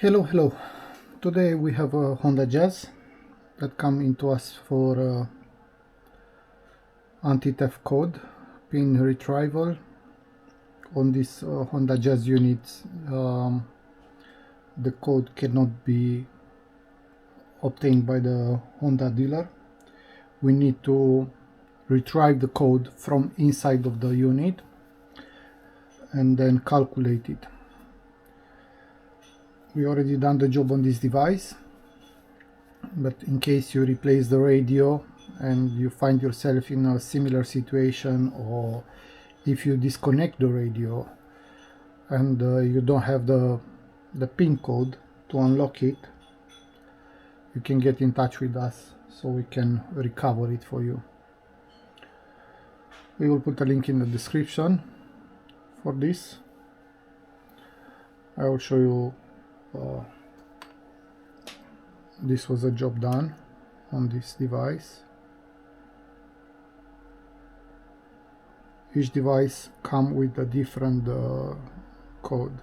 Hello. Today we have a Honda Jazz that come into us for anti-theft code, pin retrieval. On this Honda Jazz units, the code cannot be obtained by the Honda dealer. We need to retrieve the code from inside of the unit and then calculate it. We already done the job on this device, but in case you replace the radio and you find yourself in a similar situation, or if you disconnect the radio and you don't have the pin code to unlock it, you can get in touch with us so we can recover it for you. We will put a link in the description for this. I will show you this was a job done on this device. Each device comes with a different code,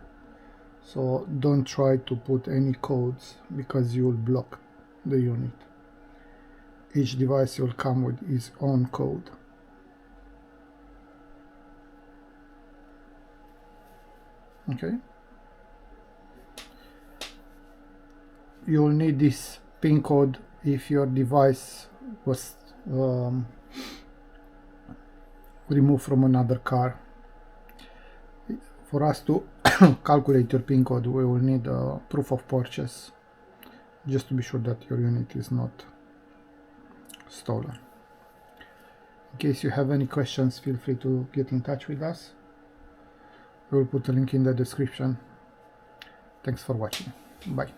so don't try to put any codes because you will block the unit. Each device will come with its own code. Okay, you will need this pin code if your device was removed from another car. For us to calculate your pin code, we will need a proof of purchase, just to be sure that your unit is not stolen. In case you have any questions, feel free to get in touch with us. We will put a link in the description. Thanks for watching. Bye.